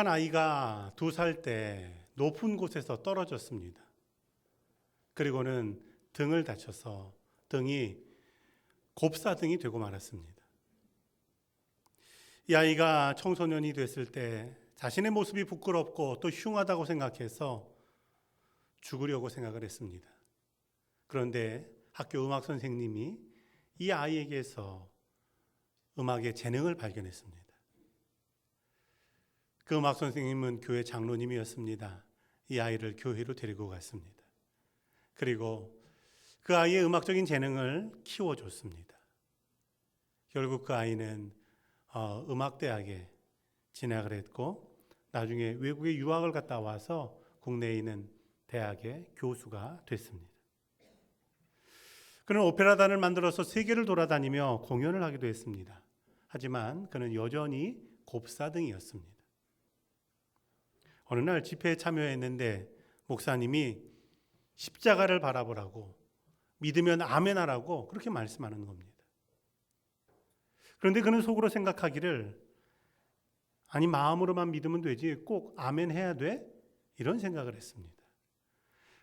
한 아이가 2살 때 높은 곳에서 떨어졌습니다. 그리고는 등을 다쳐서 등이 곱사등이 되고 말았습니다. 이 아이가 청소년이 됐을 때 자신의 모습이 부끄럽고 또 흉하다고 생각해서 죽으려고 생각을 했습니다. 그런데 학교 음악 선생님이 이 아이에게서 음악의 재능을 발견했습니다. 그 음악 선생님은 교회 장로님이었습니다. 이 아이를 교회로 데리고 갔습니다. 그리고 그 아이의 음악적인 재능을 키워줬습니다. 결국 그 아이는 음악대학에 진학을 했고 나중에 외국에 유학을 갔다 와서 국내에 있는 대학의 교수가 됐습니다. 그는 오페라단을 만들어서 세계를 돌아다니며 공연을 하기도 했습니다. 하지만 그는 여전히 곱사등이었습니다. 어느 날 집회에 참여했는데 목사님이 십자가를 바라보라고 믿으면 아멘하라고 그렇게 말씀하는 겁니다. 그런데 그는 속으로 생각하기를 아니 마음으로만 믿으면 되지 꼭 아멘해야 돼? 이런 생각을 했습니다.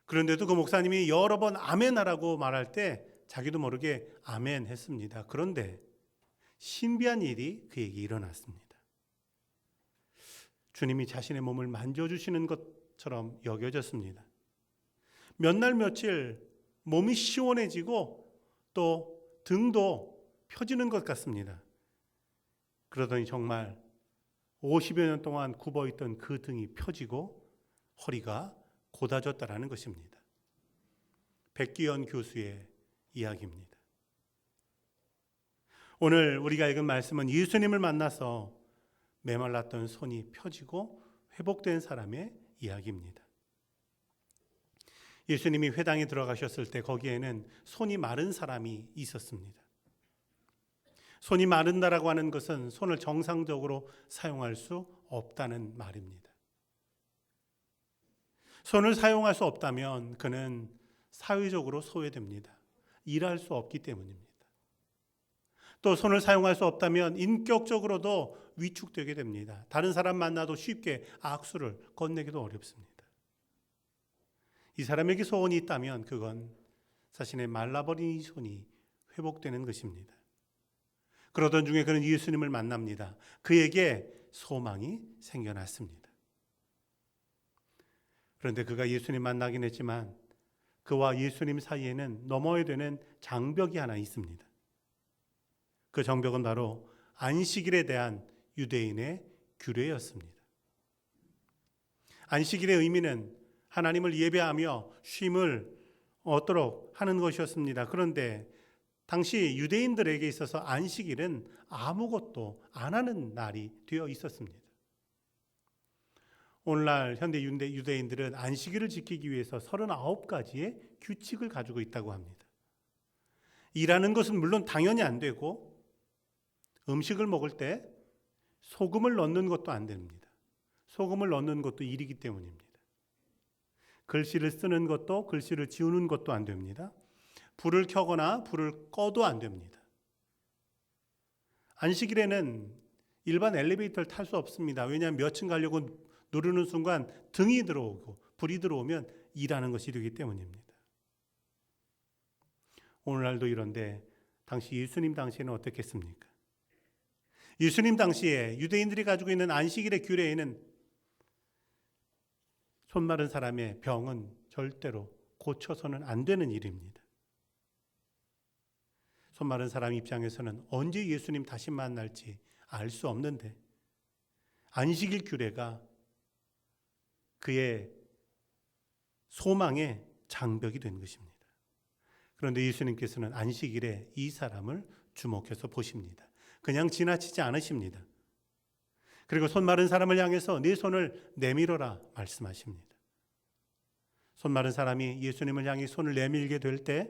그런데도 그 목사님이 여러 번 아멘하라고 말할 때 자기도 모르게 아멘했습니다. 그런데 신비한 일이 그에게 일어났습니다. 주님이 자신의 몸을 만져주시는 것처럼 여겨졌습니다. 몇 날 며칠 몸이 시원해지고 또 등도 펴지는 것 같습니다. 그러더니 정말 50여 년 동안 굽어있던 그 등이 펴지고 허리가 곧아졌다라는 것입니다. 백기현 교수의 이야기입니다. 오늘 우리가 읽은 말씀은 예수님을 만나서 메말랐던 손이 펴지고 회복된 사람의 이야기입니다. 예수님이 회당에 들어가셨을 때 거기에는 손이 마른 사람이 있었습니다. 손이 마른다라고 하는 것은 손을 정상적으로 사용할 수 없다는 말입니다. 손을 사용할 수 없다면 그는 사회적으로 소외됩니다. 일할 수 없기 때문입니다. 또 손을 사용할 수 없다면 인격적으로도 위축되게 됩니다. 다른 사람 만나도 쉽게 악수를 건네기도 어렵습니다. 이 사람에게 소원이 있다면 그건 자신의 말라버린 이 손이 회복되는 것입니다. 그러던 중에 그는 예수님을 만납니다. 그에게 소망이 생겨났습니다. 그런데 그가 예수님 만나긴 했지만 그와 예수님 사이에는 넘어야 되는 장벽이 하나 있습니다. 그 장벽은 바로 안식일에 대한 유대인의 규례였습니다. 안식일의 의미는 하나님을 예배하며 쉼을 얻도록 하는 것이었습니다. 그런데 당시 유대인들에게 있어서 안식일은 아무것도 안 하는 날이 되어 있었습니다. 오늘날 현대 유대인들은 안식일을 지키기 위해서 39가지의 규칙을 가지고 있다고 합니다. 일하는 것은 물론 당연히 안 되고 음식을 먹을 때 소금을 넣는 것도 안 됩니다. 소금을 넣는 것도 일이기 때문입니다. 글씨를 쓰는 것도 글씨를 지우는 것도 안 됩니다. 불을 켜거나 불을 꺼도 안 됩니다. 안식일에는 일반 엘리베이터를 탈 수 없습니다. 왜냐하면 몇 층 가려고 누르는 순간 등이 들어오고 불이 들어오면 일하는 것이 되기 때문입니다. 오늘날도 이런데 당시 예수님 당시에는 어떻겠습니까? 예수님 당시에 유대인들이 가지고 있는 안식일의 규례에는 손 마른 사람의 병은 절대로 고쳐서는 안 되는 일입니다. 손 마른 사람 입장에서는 언제 예수님 다시 만날지 알 수 없는데 안식일 규례가 그의 소망의 장벽이 된 것입니다. 그런데 예수님께서는 안식일에 이 사람을 주목해서 보십니다. 그냥 지나치지 않으십니다. 그리고 손 마른 사람을 향해서 네 손을 내밀어라 말씀하십니다. 손 마른 사람이 예수님을 향해 손을 내밀게 될 때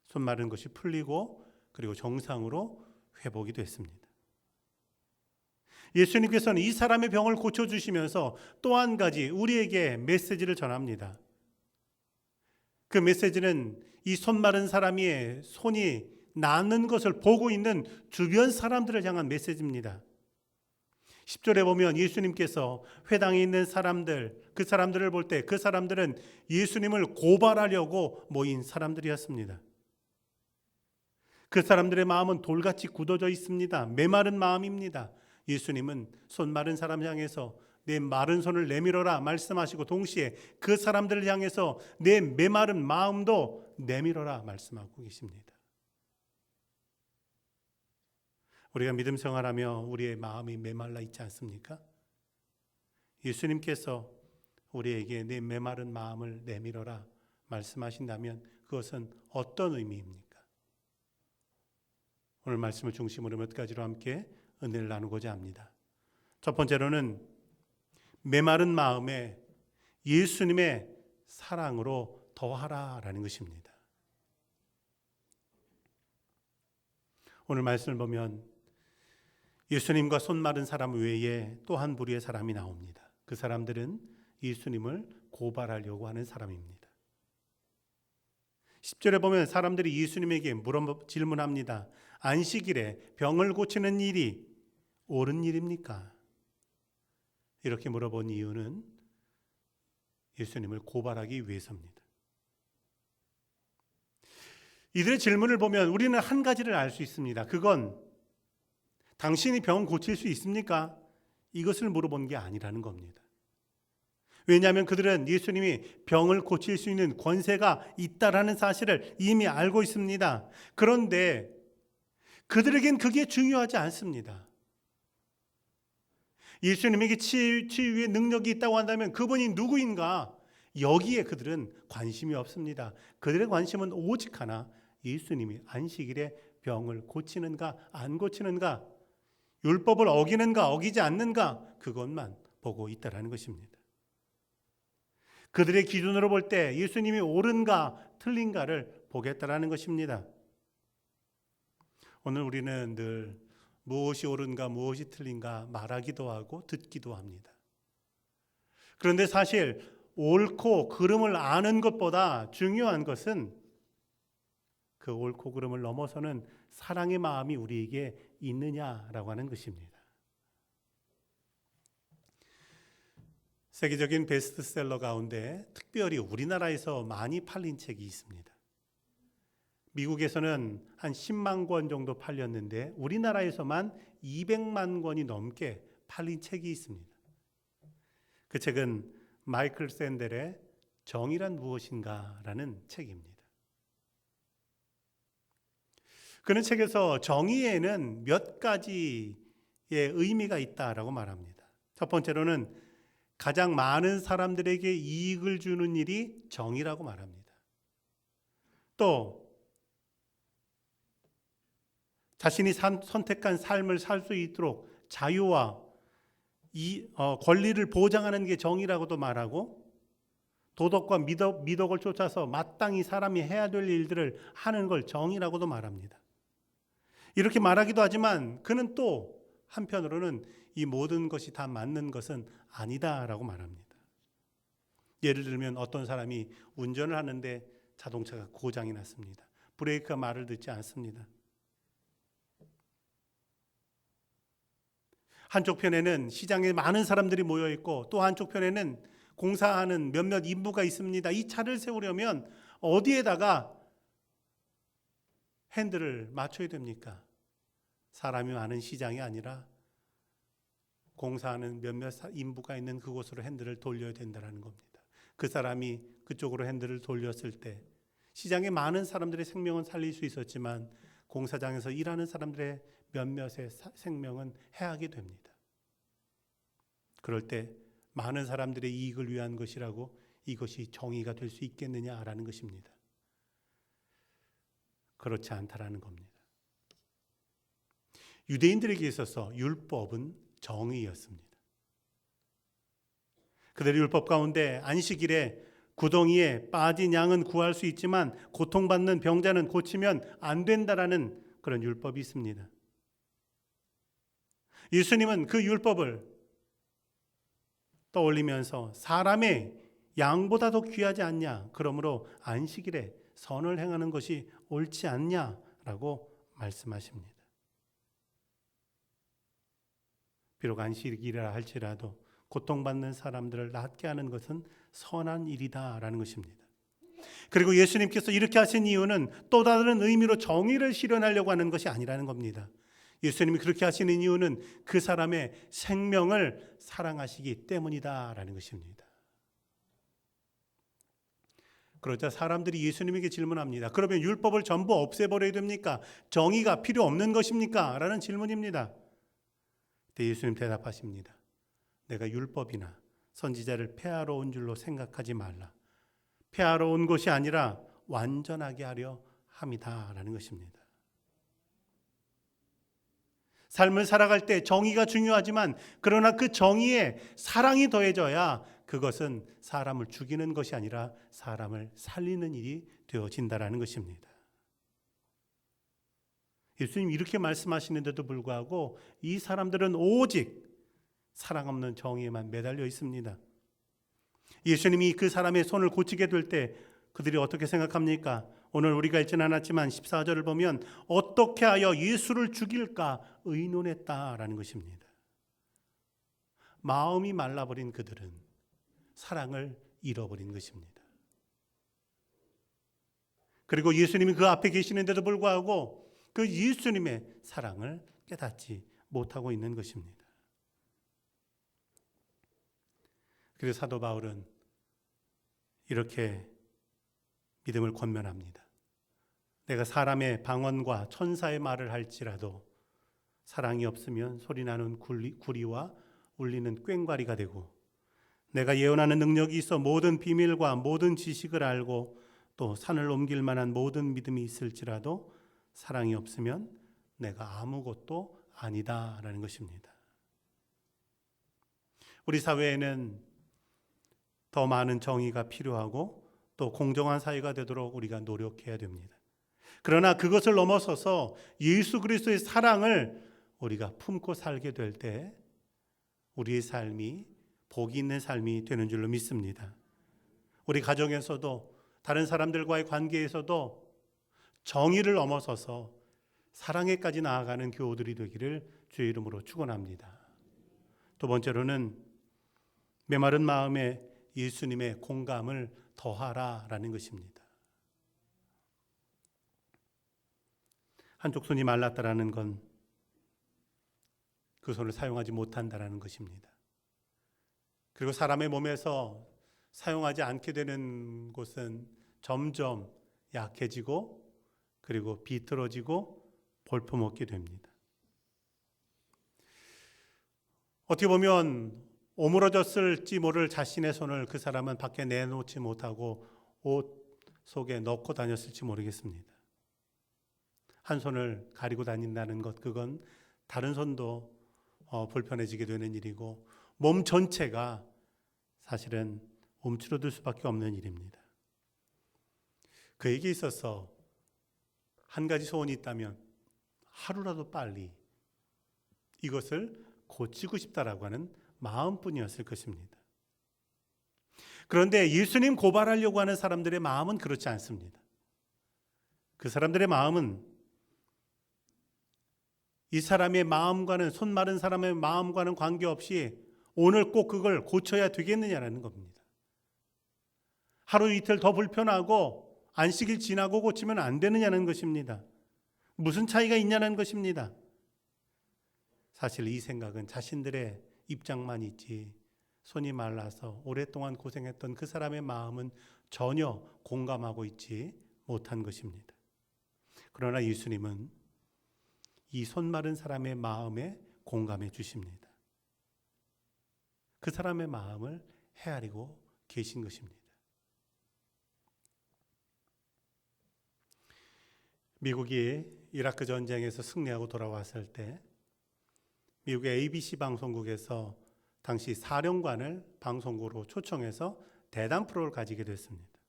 손 마른 것이 풀리고 그리고 정상으로 회복이 됐습니다. 예수님께서는 이 사람의 병을 고쳐주시면서 또 한 가지 우리에게 메시지를 전합니다. 그 메시지는 이 손 마른 사람의 손이 낫는 것을 보고 있는 주변 사람들을 향한 메시지입니다. 10절에 보면 예수님께서 회당에 있는 사람들, 그 사람들을 볼 때 그 사람들은 예수님을 고발하려고 모인 사람들이었습니다. 그 사람들의 마음은 돌같이 굳어져 있습니다. 메마른 마음입니다. 예수님은 손 마른 사람 향해서 내 마른 손을 내밀어라 말씀하시고 동시에 그 사람들을 향해서 내 메마른 마음도 내밀어라 말씀하고 계십니다. 우리가 믿음 생활하며 우리의 마음이 메말라 있지 않습니까? 예수님께서 우리에게 내 메마른 마음을 내밀어라 말씀하신다면 그것은 어떤 의미입니까? 오늘 말씀을 중심으로 몇 가지로 함께 은혜를 나누고자 합니다. 첫 번째로는 메마른 마음에 예수님의 사랑으로 더하라라는 것입니다. 오늘 말씀을 보면 예수님과 손 마른 사람 외에 또 한 부류의 사람이 나옵니다. 그 사람들은 예수님을 고발하려고 하는 사람입니다. 10절에 보면 사람들이 예수님에게 질문합니다. 안식일에 병을 고치는 일이 옳은 일입니까? 이렇게 물어본 이유는 예수님을 고발하기 위해서입니다. 이들의 질문을 보면 우리는 한 가지를 알 수 있습니다. 그건 당신이 병 고칠 수 있습니까? 이것을 물어본 게 아니라는 겁니다. 왜냐하면 그들은 예수님이 병을 고칠 수 있는 권세가 있다라는 사실을 이미 알고 있습니다. 그런데 그들에겐 그게 중요하지 않습니다. 예수님에게 치유의 능력이 있다고 한다면 그분이 누구인가? 여기에 그들은 관심이 없습니다. 그들의 관심은 오직 하나, 예수님이 안식일에 병을 고치는가 안 고치는가, 율법을 어기는가 어기지 않는가, 그것만 보고 있다라는 것입니다. 그들의 기준으로 볼 때 예수님이 옳은가 틀린가를 보겠다라는 것입니다. 오늘 우리는 늘 무엇이 옳은가 무엇이 틀린가 말하기도 하고 듣기도 합니다. 그런데 사실 옳고 그름을 아는 것보다 중요한 것은 그 옳고 그름을 넘어서는 사랑의 마음이 우리에게 있느냐라고 하는 것입니다. 세계적인 베스트셀러 가운데 특별히 우리나라에서 많이 팔린 책이 있습니다. 미국에서는 한 10만 권 정도 팔렸는데 우리나라에서만 200만 권이 넘게 팔린 책이 있습니다. 그 책은 마이클 샌델의 정의란 무엇인가라는 책입니다. 그는 책에서 정의에는 몇 가지의 의미가 있다라고 말합니다. 첫 번째로는 가장 많은 사람들에게 이익을 주는 일이 정의라고 말합니다. 또 자신이 선택한 삶을 살 수 있도록 자유와 권리를 보장하는 게 정의라고도 말하고, 도덕과 미덕을 쫓아서 마땅히 사람이 해야 될 일들을 하는 걸 정의라고도 말합니다. 이렇게 말하기도 하지만 그는 또 한편으로는 이 모든 것이 다 맞는 것은 아니다라고 말합니다. 예를 들면 어떤 사람이 운전을 하는데 자동차가 고장이 났습니다. 브레이크가 말을 듣지 않습니다. 한쪽 편에는 시장에 많은 사람들이 모여 있고 또 한쪽 편에는 공사하는 몇몇 인부가 있습니다. 이 차를 세우려면 어디에다가 핸들을 맞춰야 됩니까? 사람이 많은 시장이 아니라 공사하는 몇몇 인부가 있는 그곳으로 핸들을 돌려야 된다는 겁니다. 그 사람이 그쪽으로 핸들을 돌렸을 때 시장에 많은 사람들의 생명은 살릴 수 있었지만 공사장에서 일하는 사람들의 몇몇의 생명은 해하게 됩니다. 그럴 때 많은 사람들의 이익을 위한 것이라고 이것이 정의가 될 수 있겠느냐라는 것입니다. 그렇지 않다라는 겁니다. 유대인들에게 있어서 율법은 정의였습니다. 그들의 율법 가운데 안식일에 구덩이에 빠진 양은 구할 수 있지만 고통받는 병자는 고치면 안 된다라는 그런 율법이 있습니다. 예수님은 그 율법을 떠올리면서 사람의 양보다도 귀하지 않냐, 그러므로 안식일에 선을 행하는 것이 옳지 않냐라고 말씀하십니다. 비록 안식이라 할지라도 고통받는 사람들을 낫게 하는 것은 선한 일이다라는 것입니다. 그리고 예수님께서 이렇게 하신 이유는 또 다른 의미로 정의를 실현하려고 하는 것이 아니라는 겁니다. 예수님이 그렇게 하시는 이유는 그 사람의 생명을 사랑하시기 때문이다라는 것입니다. 그러자 사람들이 예수님에게 질문합니다. 그러면 율법을 전부 없애버려야 됩니까? 정의가 필요 없는 것입니까? 라는 질문입니다. 그때 예수님 대답하십니다. 내가 율법이나 선지자를 폐하러 온 줄로 생각하지 말라. 폐하러 온 것이 아니라 완전하게 하려 함이다 라는 것입니다. 삶을 살아갈 때 정의가 중요하지만 그러나 그 정의에 사랑이 더해져야 그것은 사람을 죽이는 것이 아니라 사람을 살리는 일이 되어진다라는 것입니다. 예수님 이렇게 말씀하시는데도 불구하고 이 사람들은 오직 사랑 없는 정의에만 매달려 있습니다. 예수님이 그 사람의 손을 고치게 될 때 그들이 어떻게 생각합니까? 오늘 우리가 읽지는 않았지만 14절을 보면 어떻게 하여 예수를 죽일까 의논했다라는 것입니다. 마음이 말라버린 그들은 사랑을 잃어버린 것입니다. 그리고 예수님이 그 앞에 계시는데도 불구하고 그 예수님의 사랑을 깨닫지 못하고 있는 것입니다. 그래서 사도 바울은 이렇게 믿음을 권면합니다. 내가 사람의 방언과 천사의 말을 할지라도 사랑이 없으면 소리나는 구리와 울리는 꽹과리가 되고 내가 예언하는 능력이 있어 모든 비밀과 모든 지식을 알고 또 산을 옮길 만한 모든 믿음이 있을지라도 사랑이 없으면 내가 아무것도 아니다라는 것입니다. 우리 사회에는 더 많은 정의가 필요하고 또 공정한 사회가 되도록 우리가 노력해야 됩니다. 그러나 그것을 넘어서서 예수 그리스도의 사랑을 우리가 품고 살게 될 때 우리의 삶이 복이 있는 삶이 되는 줄로 믿습니다. 우리 가정에서도 다른 사람들과의 관계에서도 정의를 넘어서서 사랑에까지 나아가는 교우들이 되기를 주의 이름으로 축원합니다. 두 번째로는 메마른 마음에 예수님의 공감을 더하라라는 것입니다. 한쪽 손이 말랐다라는 건 그 손을 사용하지 못한다라는 것입니다. 그리고 사람의 몸에서 사용하지 않게 되는 곳은 점점 약해지고 그리고 비틀어지고 볼품없게 됩니다. 어떻게 보면 오므러졌을지 모를 자신의 손을 그 사람은 밖에 내놓지 못하고 옷 속에 넣고 다녔을지 모르겠습니다. 한 손을 가리고 다닌다는 것, 그건 다른 손도 불편해지게 되는 일이고 몸 전체가 사실은 움츠러들 수밖에 없는 일입니다. 그에게 있어서 한 가지 소원이 있다면 하루라도 빨리 이것을 고치고 싶다라고 하는 마음뿐이었을 것입니다. 그런데 예수님 고발하려고 하는 사람들의 마음은 그렇지 않습니다. 그 사람들의 마음은 이 사람의 마음과는, 손 마른 사람의 마음과는 관계없이 오늘 꼭 그걸 고쳐야 되겠느냐라는 겁니다. 하루 이틀 더 불편하고 안식일 지나고 고치면 안 되느냐는 것입니다. 무슨 차이가 있냐는 것입니다. 사실 이 생각은 자신들의 입장만 있지 손이 말라서 오랫동안 고생했던 그 사람의 마음은 전혀 공감하고 있지 못한 것입니다. 그러나 예수님은 이 손 마른 사람의 마음에 공감해 주십니다. 그 사람의 마음을 헤아리고 계신 것입니다. 미국이 이라크 전쟁에서 승리하고 돌아왔을 때 미국의 ABC 방송국에서 당시 사령관을 방송국으로 초청해서 대담 프로를 가지게 됐습니다.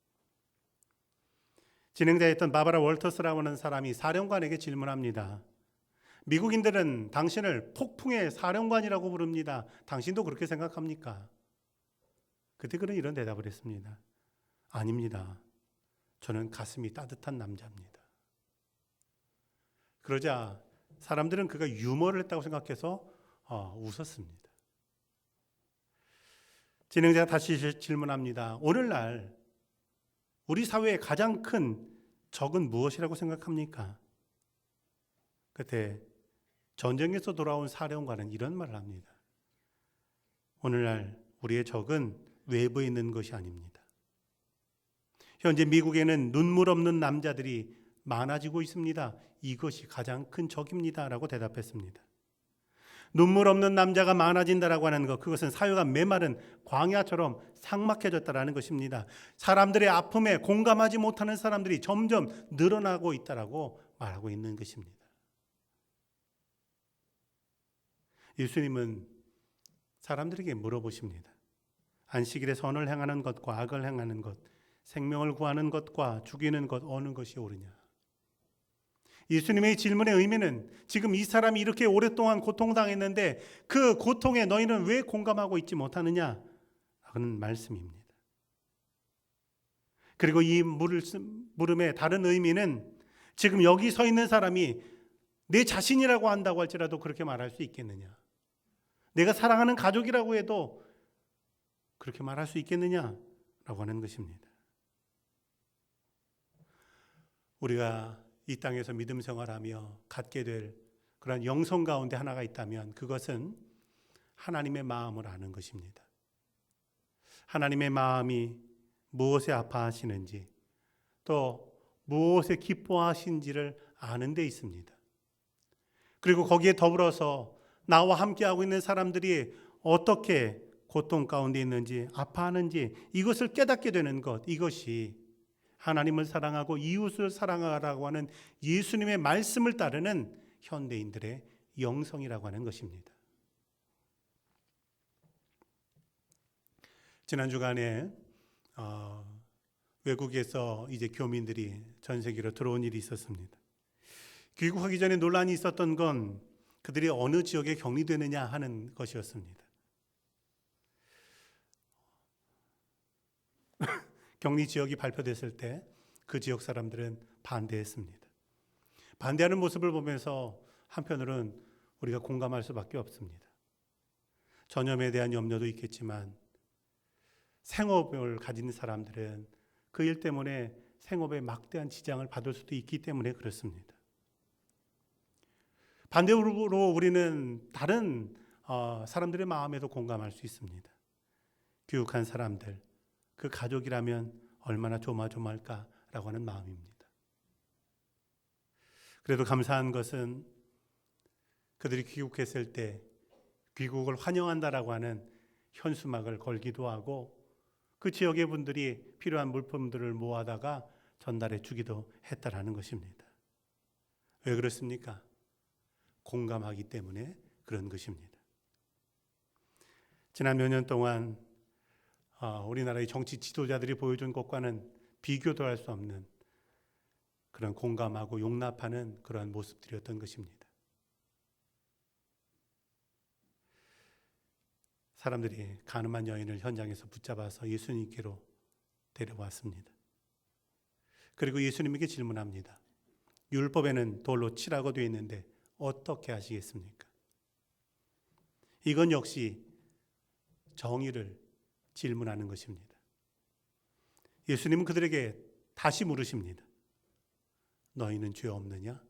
진행자였던 바바라 월터스라고 하는 사람이 사령관에게 질문합니다. 미국인들은 당신을 폭풍의 사령관이라고 부릅니다. 당신도 그렇게 생각합니까? 그때 그는 이런 대답을 했습니다. 아닙니다. 저는 가슴이 따뜻한 남자입니다. 그러자 사람들은 그가 유머를 했다고 생각해서 웃었습니다. 진행자가 다시 질문합니다. 오늘날 우리 사회의 가장 큰 적은 무엇이라고 생각합니까? 그때 전쟁에서 돌아온 사령관은 이런 말을 합니다. 오늘날 우리의 적은 외부에 있는 것이 아닙니다. 현재 미국에는 눈물 없는 남자들이 많아지고 있습니다. 이것이 가장 큰 적입니다. 라고 대답했습니다. 눈물 없는 남자가 많아진다라고 하는 것, 그것은 사회가 메마른 광야처럼 삭막해졌다라는 것입니다. 사람들의 아픔에 공감하지 못하는 사람들이 점점 늘어나고 있다라고 말하고 있는 것입니다. 예수님은 사람들에게 물어보십니다. 안식일에 선을 행하는 것과 악을 행하는 것, 생명을 구하는 것과 죽이는 것, 어느 것이 옳으냐? 예수님의 질문의 의미는 지금 이 사람이 이렇게 오랫동안 고통당했는데 그 고통에 너희는 왜 공감하고 있지 못하느냐? 라는 말씀입니다. 그리고 이 물음의 다른 의미는 지금 여기 서 있는 사람이 내 자신이라고 한다고 할지라도 그렇게 말할 수 있겠느냐? 내가 사랑하는 가족이라고 해도 그렇게 말할 수 있겠느냐라고 하는 것입니다. 우리가 이 땅에서 믿음 생활하며 갖게 될 그런 영성 가운데 하나가 있다면 그것은 하나님의 마음을 아는 것입니다. 하나님의 마음이 무엇에 아파하시는지 또 무엇에 기뻐하신지를 아는 데 있습니다. 그리고 거기에 더불어서 나와 함께하고 있는 사람들이 어떻게 고통 가운데 있는지 아파하는지 이것을 깨닫게 되는 것, 이것이 하나님을 사랑하고 이웃을 사랑하라고 하는 예수님의 말씀을 따르는 현대인들의 영성이라고 하는 것입니다. 지난 주간에 외국에서 이제 교민들이 전 세계로 들어온 일이 있었습니다. 귀국하기 전에 논란이 있었던 건 그들이 어느 지역에 격리되느냐 하는 것이었습니다. 격리 지역이 발표됐을 때 그 지역 사람들은 반대했습니다. 반대하는 모습을 보면서 한편으로는 우리가 공감할 수밖에 없습니다. 전염에 대한 염려도 있겠지만 생업을 가진 사람들은 그 일 때문에 생업에 막대한 지장을 받을 수도 있기 때문에 그렇습니다. 반대로 우리는 다른 사람들의 마음에도 공감할 수 있습니다. 귀국한 사람들, 그 가족이라면 얼마나 조마조마할까라고 하는 마음입니다. 그래도 감사한 것은 그들이 귀국했을 때 귀국을 환영한다라고 하는 현수막을 걸기도 하고 그 지역의 분들이 필요한 물품들을 모아다가 전달해 주기도 했다라는 것입니다. 왜 그렇습니까? 공감하기 때문에 그런 것입니다. 지난 몇 년 동안 우리나라의 정치 지도자들이 보여준 것과는 비교도 할 수 없는 그런 공감하고 용납하는 그러한 모습들이었던 것입니다. 사람들이 가늠한 여인을 현장에서 붙잡아서 예수님께로 데려왔습니다. 그리고 예수님에게 질문합니다. 율법에는 돌로 치라고 되어 있는데 어떻게 하시겠습니까? 이건 역시 정의를 질문하는 것입니다. 예수님은 그들에게 다시 물으십니다. 너희는 죄 없느냐?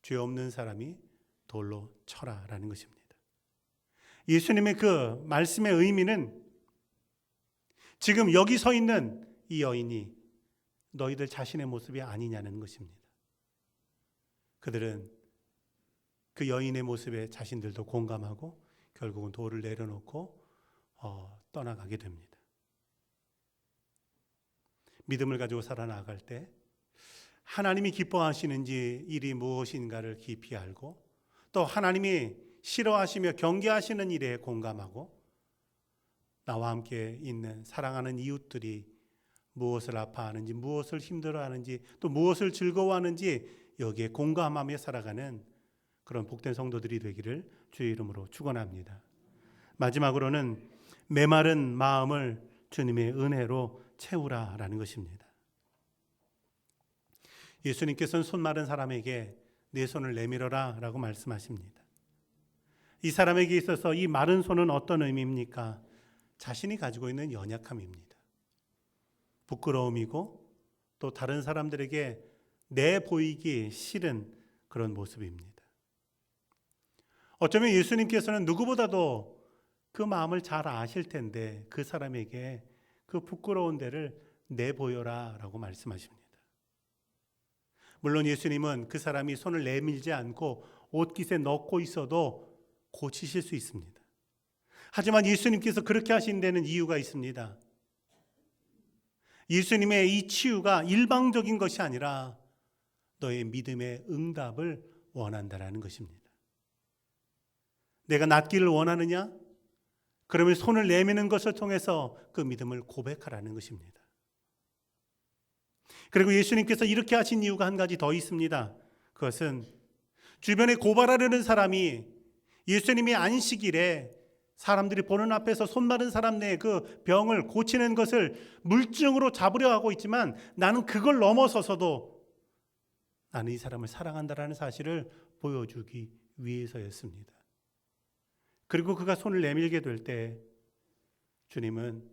죄 없는 사람이 돌로 쳐라라는 것입니다. 예수님의 그 말씀의 의미는 지금 여기 서 있는 이 여인이 너희들 자신의 모습이 아니냐는 것입니다. 그들은 그 여인의 모습에 자신들도 공감하고 결국은 돌을 내려놓고 떠나가게 됩니다. 믿음을 가지고 살아나갈 때 하나님이 기뻐하시는지 일이 무엇인가를 깊이 알고 또 하나님이 싫어하시며 경계하시는 일에 공감하고 나와 함께 있는 사랑하는 이웃들이 무엇을 아파하는지 무엇을 힘들어하는지 또 무엇을 즐거워하는지 여기에 공감하며 살아가는 그런 복된 성도들이 되기를 주의 이름으로 축원합니다. 마지막으로는 메마른 마음을 주님의 은혜로 채우라라는 것입니다. 예수님께서는 손 마른 사람에게 내 손을 내밀어라 라고 말씀하십니다. 이 사람에게 있어서 이 마른 손은 어떤 의미입니까? 자신이 가지고 있는 연약함입니다. 부끄러움이고 또 다른 사람들에게 내 보이기 싫은 그런 모습입니다. 어쩌면 예수님께서는 누구보다도 그 마음을 잘 아실 텐데 그 사람에게 그 부끄러운 데를 내보여라 라고 말씀하십니다. 물론 예수님은 그 사람이 손을 내밀지 않고 옷깃에 넣고 있어도 고치실 수 있습니다. 하지만 예수님께서 그렇게 하신 데는 이유가 있습니다. 예수님의 이 치유가 일방적인 것이 아니라 너의 믿음의 응답을 원한다라는 것입니다. 내가 낫기를 원하느냐? 그러면 손을 내미는 것을 통해서 그 믿음을 고백하라는 것입니다. 그리고 예수님께서 이렇게 하신 이유가 한 가지 더 있습니다. 그것은 주변에 고발하려는 사람이 예수님이 안식일에 사람들이 보는 앞에서 손 마른 사람 내 그 병을 고치는 것을 물증으로 잡으려 하고 있지만 나는 그걸 넘어서서도 나는 이 사람을 사랑한다라는 사실을 보여주기 위해서였습니다. 그리고 그가 손을 내밀게 될 때 주님은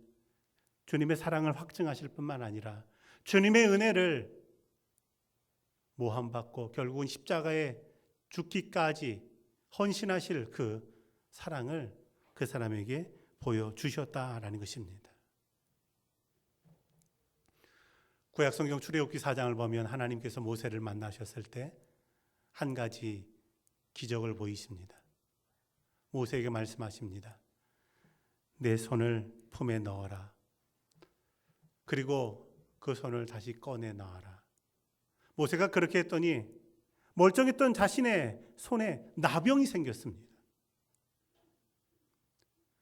주님의 사랑을 확증하실 뿐만 아니라 주님의 은혜를 모함받고 결국은 십자가에 죽기까지 헌신하실 그 사랑을 그 사람에게 보여주셨다라는 것입니다. 구약성경 출애굽기 4장을 보면 하나님께서 모세를 만나셨을 때 한 가지 기적을 보이십니다. 모세에게 말씀하십니다. 내 손을 품에 넣어라. 그리고 그 손을 다시 꺼내 놔라. 모세가 그렇게 했더니 멀쩡했던 자신의 손에 나병이 생겼습니다.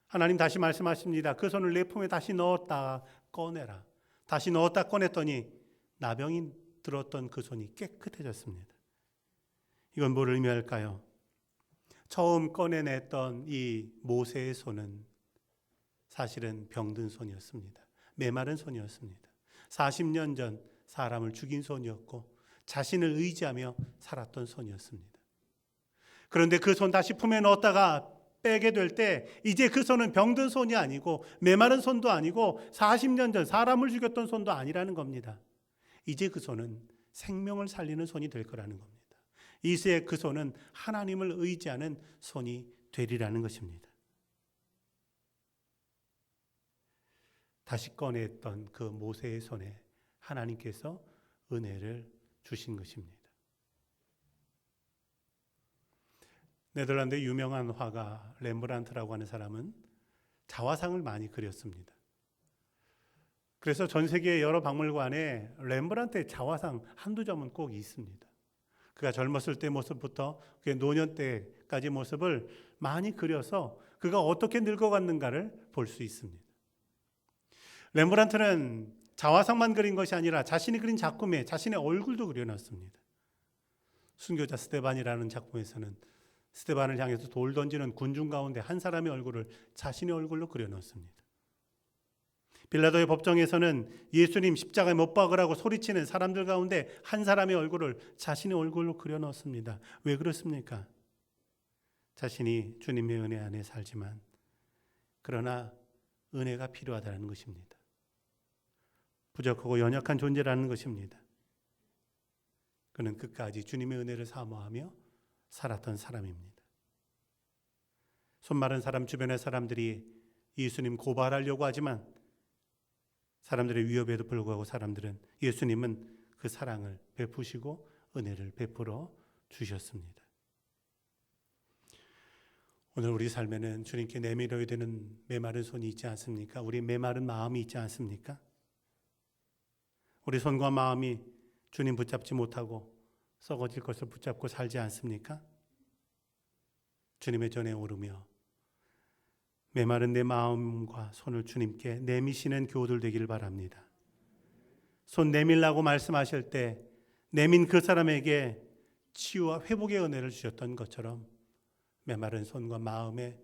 하나님 다시 말씀하십니다. 그 손을 내 품에 다시 넣었다 꺼내라. 다시 넣었다 꺼냈더니 나병이 들었던 그 손이 깨끗해졌습니다. 이건 뭘 의미할까요? 처음 꺼내냈던 이 모세의 손은 사실은 병든 손이었습니다. 메마른 손이었습니다. 40년 전 사람을 죽인 손이었고 자신을 의지하며 살았던 손이었습니다. 그런데 그 손 다시 품에 넣었다가 빼게 될 때 이제 그 손은 병든 손이 아니고 메마른 손도 아니고 40년 전 사람을 죽였던 손도 아니라는 겁니다. 이제 그 손은 생명을 살리는 손이 될 거라는 겁니다. 이제 그 손은 하나님을 의지하는 손이 되리라는 것입니다. 다시 꺼냈던 그 모세의 손에 하나님께서 은혜를 주신 것입니다. 네덜란드 유명한 화가 렘브란트라고 하는 사람은 자화상을 많이 그렸습니다. 그래서 전 세계 여러 박물관에 렘브란트의 자화상 한두 점은 꼭 있습니다. 그가 젊었을 때 모습부터 그의 노년 때까지 모습을 많이 그려서 그가 어떻게 늙어갔는가를 볼 수 있습니다. 렘브란트는 자화상만 그린 것이 아니라 자신이 그린 작품에 자신의 얼굴도 그려놨습니다. 순교자 스데반이라는 작품에서는 스데반을 향해서 돌 던지는 군중 가운데 한 사람의 얼굴을 자신의 얼굴로 그려놓습니다. 빌라도의 법정에서는 예수님 십자가에 못 박으라고 소리치는 사람들 가운데 한 사람의 얼굴을 자신의 얼굴로 그려놓습니다. 왜 그렇습니까? 자신이 주님의 은혜 안에 살지만 그러나 은혜가 필요하다는 것입니다. 부족하고 연약한 존재라는 것입니다. 그는 끝까지 주님의 은혜를 사모하며 살았던 사람입니다. 손 마른 사람 주변의 사람들이 예수님 고발하려고 하지만 사람들의 위협에도 불구하고 예수님은 그 사랑을 베푸시고 은혜를 베풀어 주셨습니다. 오늘 우리 삶에는 주님께 내밀어야 되는 메마른 손이 있지 않습니까? 우리 메마른 마음이 있지 않습니까? 우리 손과 마음이 주님 붙잡지 못하고 썩어질 것을 붙잡고 살지 않습니까? 주님의 전에 오르며 메마른 내 마음과 손을 주님께 내미시는 교우들 되기를 바랍니다. 손 내밀라고 말씀하실 때 내민 그 사람에게 치유와 회복의 은혜를 주셨던 것처럼 메마른 손과 마음의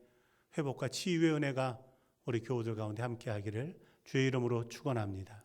회복과 치유의 은혜가 우리 교우들 가운데 함께하기를 주의 이름으로 축원합니다.